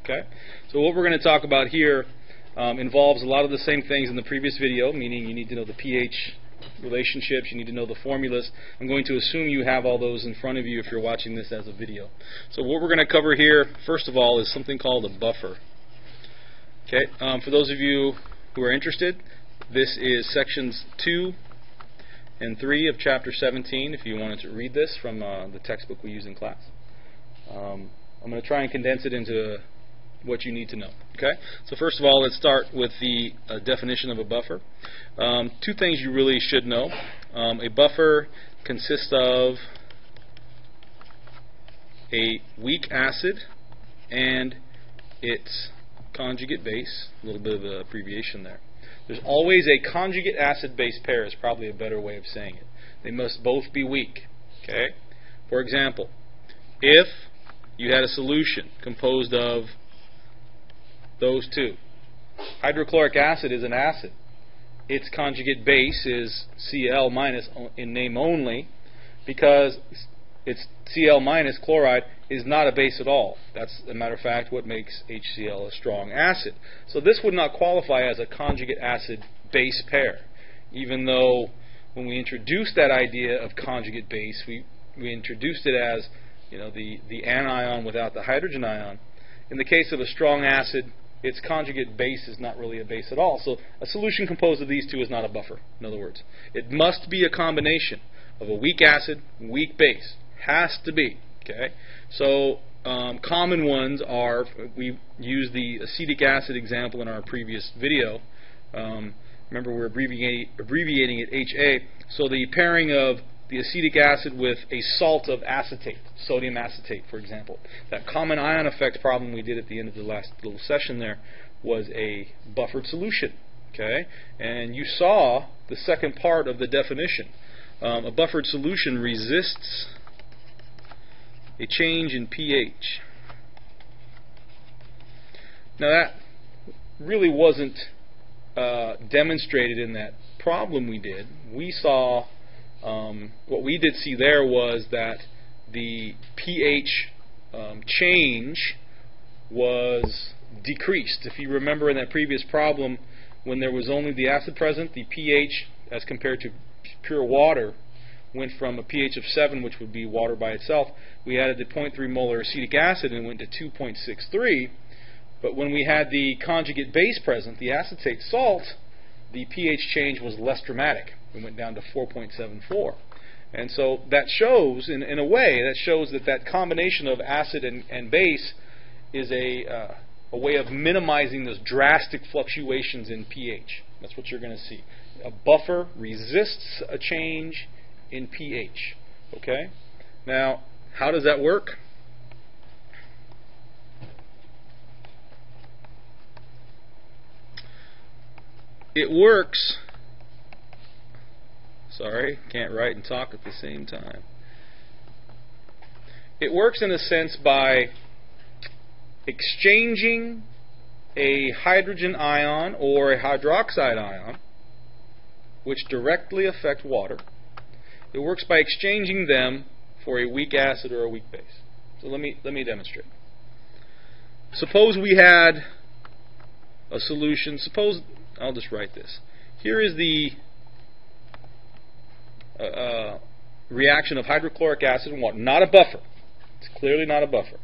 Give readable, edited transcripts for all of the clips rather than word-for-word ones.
Okay? So what we're going to talk about here involves a lot of the same things in the previous video, meaning you need to know the pH relationships, you need to know the formulas. I'm going to assume you have all those in front of you if you're watching this as a video. So what we're going to cover here, first of all, is something called a buffer. Okay, for those of you who are interested, this is sections 2 and 3 of chapter 17, if you wanted to read this from the textbook we use in class. I'm going to try and condense it into what you need to know. Okay, so first of all, let's start with the definition of a buffer. Two things you really should know. A buffer consists of a weak acid and its conjugate base. A little bit of an abbreviation there. There's always a conjugate acid-base pair is probably a better way of saying it. They must both be weak. Okay. For example, if you had a solution composed of those two. Hydrochloric acid is an acid. Its conjugate base is Cl- in name only, because its Cl- chloride is not a base at all. That's, as a matter of fact, what makes HCl a strong acid. So this would not qualify as a conjugate acid-base pair, even though when we introduced that idea of conjugate base, we introduced it as, you know, the anion without the hydrogen ion. In the case of a strong acid, its conjugate base is not really a base at all. So a solution composed of these two is not a buffer, in other words. It must be a combination of a weak acid, weak base. Has to be. Okay. So common ones are, we used the acetic acid example in our previous video. Remember, we're abbreviating it HA. So the pairing of the acetic acid with a salt of acetate, sodium acetate, for example. That common ion effect problem we did at the end of the last little session there was a buffered solution. Okay, and you saw the second part of the definition. A buffered solution resists a change in pH. Now that really wasn't demonstrated in that problem we did. We saw what we did see there was that the pH change was decreased. If you remember in that previous problem, when there was only the acid present, the pH as compared to pure water went from a pH of 7, which would be water by itself. We added the 0.3 molar acetic acid and went to 2.63. But when we had the conjugate base present, the acetate salt, the pH change was less dramatic. We went down to 4.74. And so that shows, in a way, that shows that that combination of acid and base is a way of minimizing those drastic fluctuations in pH. That's what you're going to see. A buffer resists a change in pH. Okay? Now, how does that work? It works. Sorry, can't write and talk at the same time. It works in a sense by exchanging a hydrogen ion or a hydroxide ion, which directly affect water. It works by exchanging them for a weak acid or a weak base. So let me demonstrate. Suppose we had a solution. Suppose, I'll just write this. Here is the reaction of hydrochloric acid and water. Not a buffer. It's clearly not a buffer.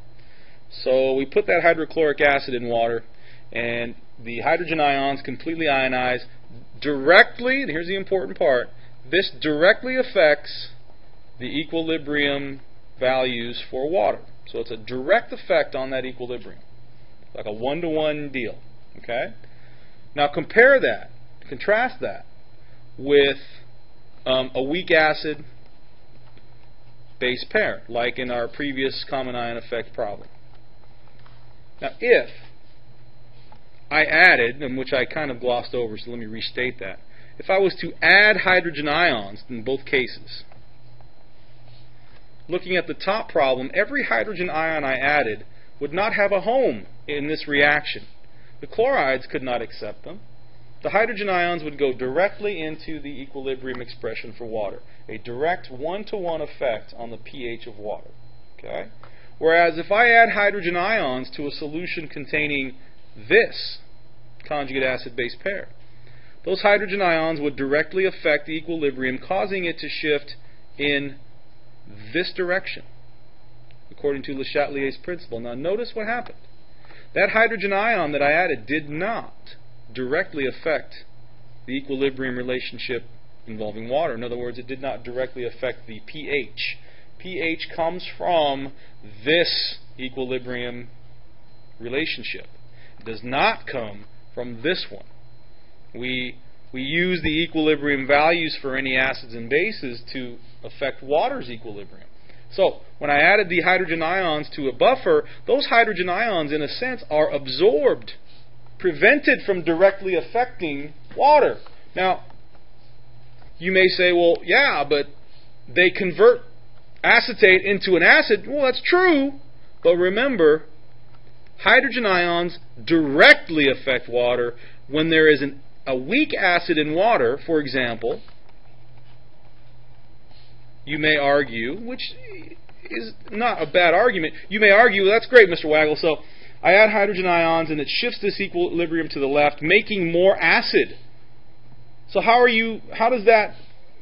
So we put that hydrochloric acid in water, and the hydrogen ions completely ionize directly. And here's the important part. This directly affects the equilibrium values for water. So it's a direct effect on that equilibrium, like a one-to-one deal. Okay. Now compare that, contrast that with a weak acid base pair, like in our previous common ion effect problem. Now if I added, and which I kind of glossed over, so let me restate that. If I was to add hydrogen ions in both cases, looking at the top problem, every hydrogen ion I added would not have a home in this reaction. The chlorides could not accept them. The hydrogen ions would go directly into the equilibrium expression for water. A direct one-to-one effect on the pH of water. Okay? Whereas if I add hydrogen ions to a solution containing this conjugate acid-base pair, those hydrogen ions would directly affect the equilibrium, causing it to shift in this direction, according to Le Chatelier's principle. Now notice what happened. That hydrogen ion that I added did not directly affect the equilibrium relationship involving water. In other words, it did not directly affect the pH. pH comes from this equilibrium relationship. It does not come from this one. We use the equilibrium values for any acids and bases to affect water's equilibrium. So, when I added the hydrogen ions to a buffer, those hydrogen ions, in a sense, are absorbed, prevented from directly affecting water. Now, you may say, well, yeah, but they convert acetate into an acid. Well, that's true, but remember, hydrogen ions directly affect water when there is a weak acid in water. For example, you may argue, which is not a bad argument, you may argue, well, that's great, Mr. Waggle, so I add hydrogen ions and it shifts this equilibrium to the left, making more acid. So how does that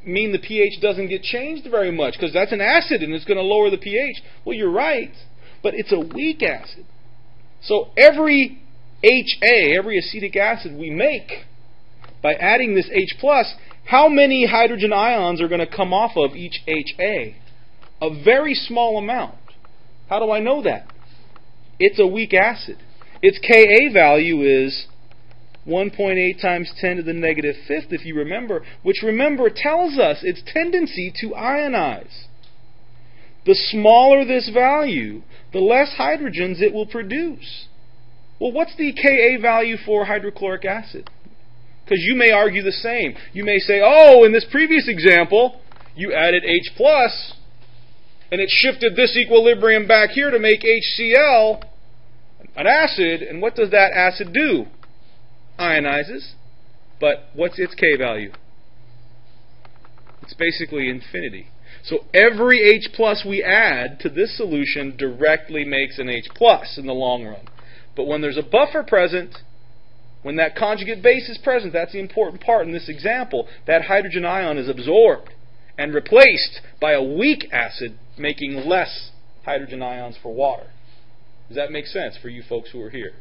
mean the pH doesn't get changed very much? Because that's an acid and it's going to lower the pH. Well, you're right, but it's a weak acid. So every HA, every acetic acid we make, by adding this H+, how many hydrogen ions are going to come off of each HA? A very small amount. How do I know that? It's a weak acid. Its Ka value is 1.8 times 10 to the negative fifth, if you remember, which, remember, tells us its tendency to ionize. The smaller this value, the less hydrogens it will produce. Well, what's the Ka value for hydrochloric acid? Because you may argue the same. You may say, oh, in this previous example, you added H+, and it shifted this equilibrium back here to make HCl, an acid, and what does that acid do? Ionizes. But what's its K value? It's basically infinity. So every H+ we add to this solution directly makes an H+ in the long run. But when there's a buffer present, when that conjugate base is present, that's the important part in this example, that hydrogen ion is absorbed and replaced by a weak acid, making less hydrogen ions for water. Does that make sense for you folks who are here?